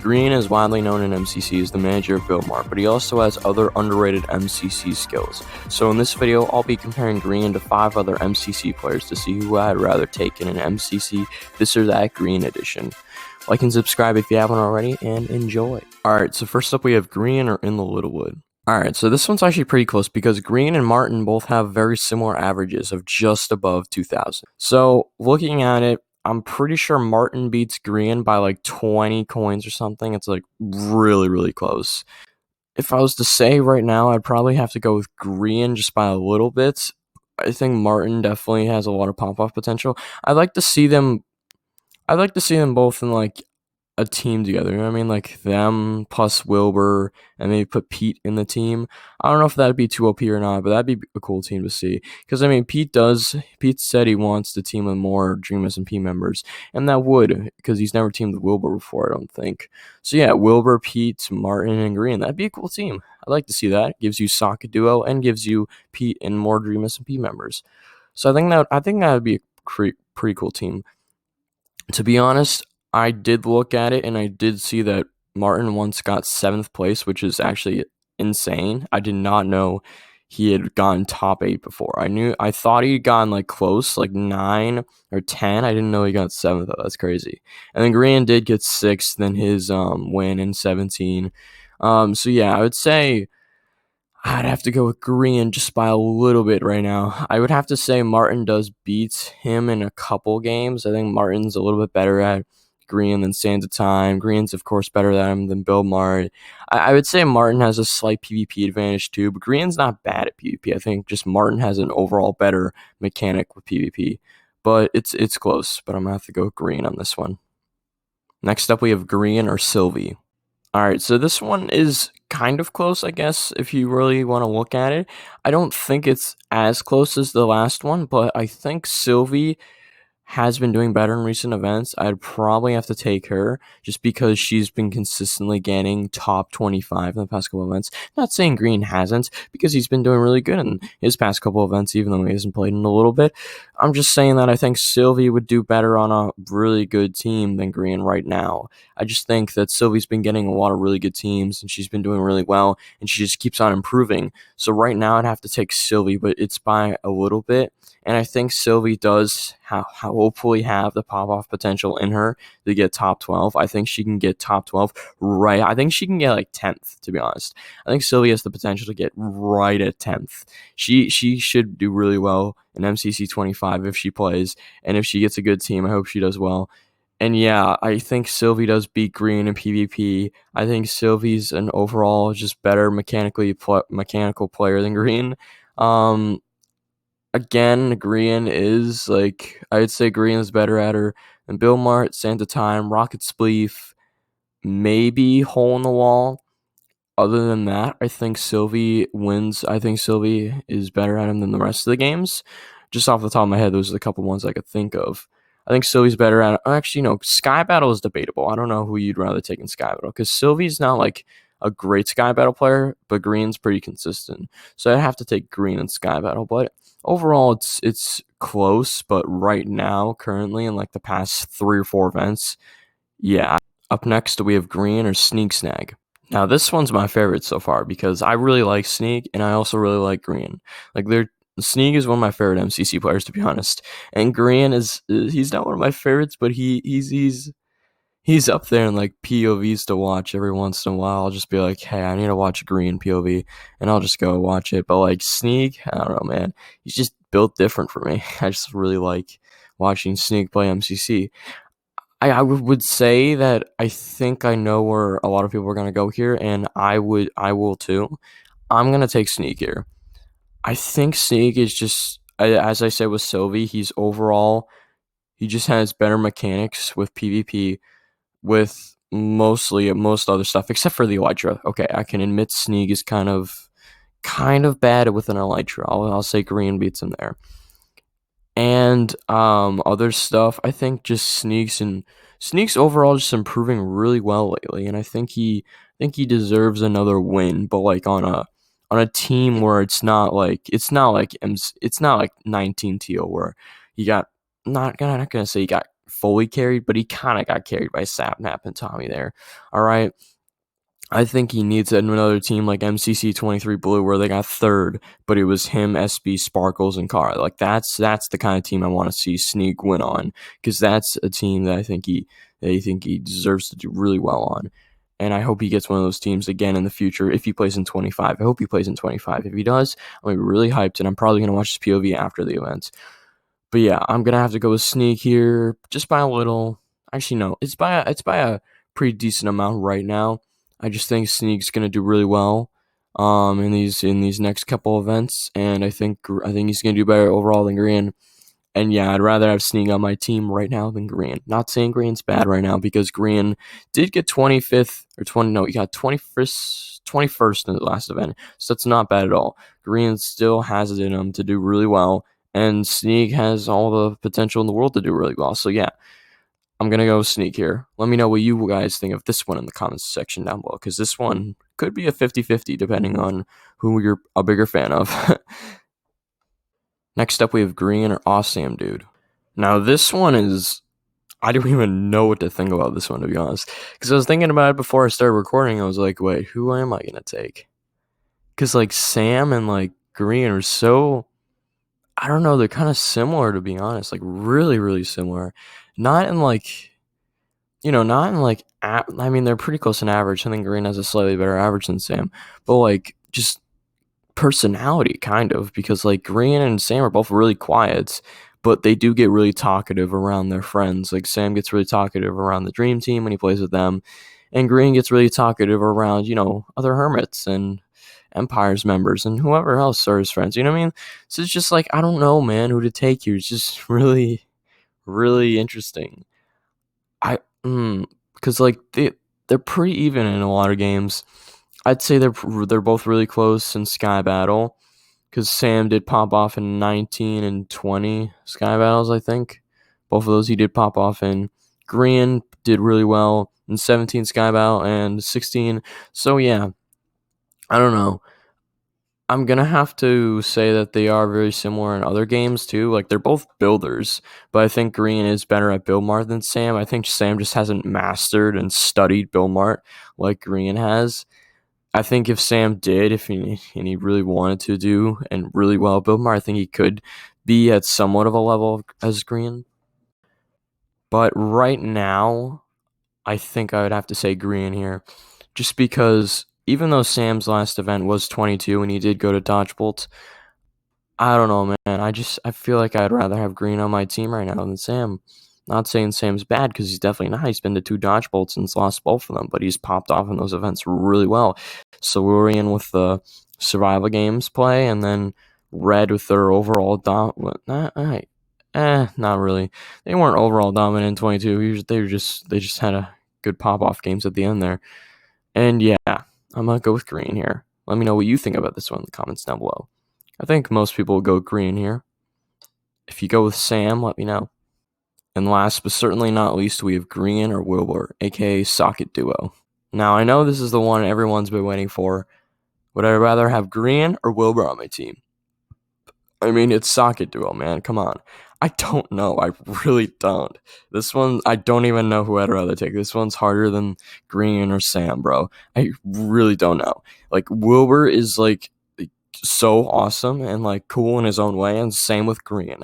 Grian is widely known in MCC as the manager of Wilbur, but he also has other underrated MCC skills. So in this video, I'll be comparing Grian to 5 other MCC players to see who I'd rather take in an MCC this or that Grian edition. Like and subscribe if you haven't already, and enjoy. Alright, so first up we have Grian or In the Littlewood. Alright, so this one's actually pretty close because Grian and Martin both have very similar averages of just above 2,000. So looking at it, I'm pretty sure Martin beats Grian by like 20 coins or something. It's like really close. If I was to say right now, I'd probably have to go with Grian just by a little bit. I think Martin definitely has a lot of pop-off potential. I'd like to see them both in like a team together, you know what I mean? Like them plus Wilbur, and maybe put Pete in the team. I don't know if that'd be too OP or not, but that'd be a cool team to see. Because I mean, Pete said he wants to team with more Dream SMP members, and that would, because he's never teamed with Wilbur before, I don't think. So yeah, Wilbur, Pete, Martin, and Grian. That'd be a cool team. I'd like to see that. It gives you Socket Duo and gives you Pete and more Dream SMP members. So I think that would be a pretty cool team. To be honest, I did look at it and I did see that Martin once got 7th place, which is actually insane. I did not know he had gotten top 8 before. I thought he'd gotten like close, like 9 or 10. I didn't know he got 7th though. That's crazy. And then Grian did get 6th in his win in 17. So yeah, I would say I'd have to go with Grian just by a little bit right now. I would have to say Martin does beat him in a couple games. I think Martin's a little bit better at Grian than Sands of Time. Grian's, of course, better at him than Bill Mart. I would say Martin has a slight PvP advantage, too, but Grian's not bad at PvP. I think just Martin has an overall better mechanic with PvP. But it's close, but I'm going to have to go with Grian on this one. Next up, we have Grian or Sylvi. Alright, so this one is kind of close, I guess, if you really want to look at it. I don't think it's as close as the last one, but I think Sylvi has been doing better in recent events. I'd probably have to take her just because she's been consistently getting top 25 in the past couple events. Not saying Grian hasn't, because he's been doing really good in his past couple events, even though he hasn't played in a little bit. I'm just saying that I think Sylvi would do better on a really good team than Grian right now. I just think that Sylvi's been getting a lot of really good teams, and she's been doing really well, and she just keeps on improving. So right now I'd have to take Sylvi, but it's by a little bit. And I think Sylvi does hopefully have the pop-off potential in her to get top 12. I think she can get top 12 right. I think she can get like 10th, to be honest. I think Sylvi has the potential to get right at 10th. She should do really well in MCC 25 if she plays. And if she gets a good team, I hope she does well. And yeah, I think Sylvi does beat Grian in PvP. I think Sylvi's an overall just better mechanical player than Grian. Again, Grian is like, I'd say Grian's better at her than Bill Mart, Santa Time, Rocket Spleef, maybe Hole in the Wall. Other than that, I think Sylvi wins. I think Sylvi is better at him than the rest of the games. Just off the top of my head, those are the couple ones I could think of. I think Sylvi's better at it. Actually, no, Sky Battle is debatable. I don't know who you'd rather take in Sky Battle, because Sylvi's not like a great Sky Battle player, but Grian's pretty consistent. So I'd have to take Grian in Sky Battle, but overall it's close. But right now, currently, in like the past 3 or 4 events, yeah. Up next, we have Grian or Sneak Snag. Now, this one's my favorite so far because I really like Sneak, and I also really like Grian. Like, Sneak is one of my favorite MCC players, to be honest, and Grian he's not one of my favorites, but he's up there in like POVs to watch every once in a while. I'll just be like, hey, I need to watch Grian POV, and I'll just go watch it. But like Sneak, I don't know, man. He's just built different for me. I just really like watching Sneak play MCC. I would say that I think I know where a lot of people are gonna go here, and I will too. I'm gonna take Sneak here. I think Sneak is just, as I said with Sylvi, he just has better mechanics with PvP, with most other stuff, except for the Elytra. Okay, I can admit Sneak is kind of bad with an Elytra. I'll say Grian beats him there. And other stuff, I think just Sneak's overall just improving really well lately, and I think he deserves another win, but like on a team where it's not like 19 teal where he got, not gonna say he got fully carried, but he kind of got carried by Sapnap and Tommy there. All right. I think he needs another team like MCC 23 Blue where they got third, but it was him, SB, Sparkles, and Kara. Like that's the kind of team I want to see Sneak win on, because that's a team that I think he deserves to do really well on. And I hope he gets one of those teams again in the future if he plays in 25. I hope he plays in 25. If he does, I'm going to be really hyped, and I'm probably going to watch his POV after the event. But yeah, I'm going to have to go with Sneak here just by a little. Actually, no, it's by a pretty decent amount right now. I just think Sneak's gonna do really well in these next couple events, and I think he's gonna do better overall than Grian. And yeah, I'd rather have Sneak on my team right now than Grian. Not saying Grian's bad right now, because Grian did get 25th or 20. No, he got 21st in the last event, so that's not bad at all. Grian still has it in him to do really well, and Sneak has all the potential in the world to do really well. So yeah, I'm going to go Sneak here. Let me know what you guys think of this one in the comments section down below, because this one could be a 50-50 depending on who you're a bigger fan of. Next up, we have Grian or Awesome Dude. Now, this one is... I don't even know what to think about this one, to be honest. Because I was thinking about it before I started recording. I was like, wait, who am I going to take? Because, like, Sam and, like, Grian are so... I don't know, they're kind of similar, to be honest. Like, really, really similar. Not in, like... I mean, they're pretty close in average. I think Grian has a slightly better average than Sam. But, like, just personality, kind of. Because, like, Grian and Sam are both really quiet, but they do get really talkative around their friends. Like, Sam gets really talkative around the Dream Team when he plays with them. And Grian gets really talkative around, other Hermits and Empire's members and whoever else are his friends. You know what I mean? So it's just like, I don't know, man, who to take here. It's just really, really interesting. Because like they're pretty even in a lot of games. I'd say they're both really close in Sky Battle, because Sam did pop off in 19 and 20 Sky Battles, I think. Both of those he did pop off in. Grian did really well in 17 Sky Battle and 16. So yeah, I don't know. I'm going to have to say that they are very similar in other games, too. Like, they're both builders, but I think Grian is better at build mart than Sam. I think Sam just hasn't mastered and studied build mart like Grian has. I think if Sam did, and he really wanted to do and really well build mart, I think he could be at somewhat of a level as Grian. But right now, I think I would have to say Grian here, just because even though Sam's last event was 22 and he did go to Dodge Bolt, I don't know, man. I feel like I'd rather have Grian on my team right now than Sam. Not saying Sam's bad, because he's definitely not. He's been to 2 Dodge Bolts and he's lost both of them, but he's popped off in those events really well. So we're in with the survival games play, and then Red with their overall not really. They weren't overall dominant in 22. They just had a good pop off games at the end there. And yeah, I'm gonna go with Grian here. Let me know what you think about this one in the comments down below. I think most people will go Grian here. If you go with Sam, let me know. And last but certainly not least, we have Grian or Wilbur, aka Socket Duo. Now, I know this is the one everyone's been waiting for. Would I rather have Grian or Wilbur on my team? I mean, it's Socket Duo, man. Come on. I don't know. I really don't. This one, I don't even know who I'd rather take. This one's harder than Grian or Sam, bro. I really don't know. Like, Wilbur is, like, so awesome and, like, cool in his own way, and same with Grian.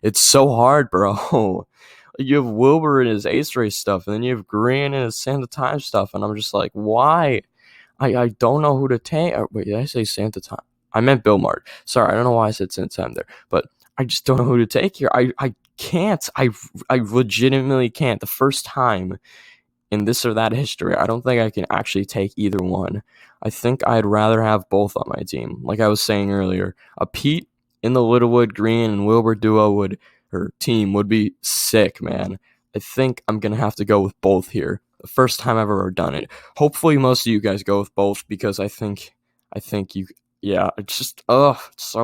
It's so hard, bro. You have Wilbur and his Ace Race stuff, and then you have Grian and his Santa Time stuff, and I'm just like, why? I don't know who to take. Wait, did I say Santa Time? I meant Bill Mart. Sorry, I don't know why I said Santa Time there, but I just don't know who to take here. I can't. I legitimately can't. The first time in this or that history, I don't think I can actually take either one. I think I'd rather have both on my team. Like I was saying earlier, a Pete in the Littlewood, Grian, and Wilbur duo team would be sick, man. I think I'm going to have to go with both here. The first time I've ever done it. Hopefully most of you guys go with both, because I think it's just, it's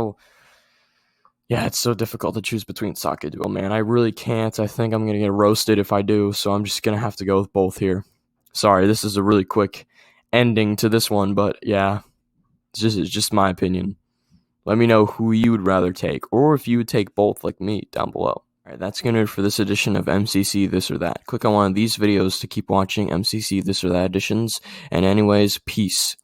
so difficult to choose between Socket Duo, man. I really can't. I think I'm going to get roasted if I do, so I'm just going to have to go with both here. Sorry, this is a really quick ending to this one, but yeah, it's just my opinion. Let me know who you would rather take, or if you would take both like me down below. Alright, that's gonna do it for this edition of MCC This or That. Click on one of these videos to keep watching MCC This or That editions, and anyways, peace.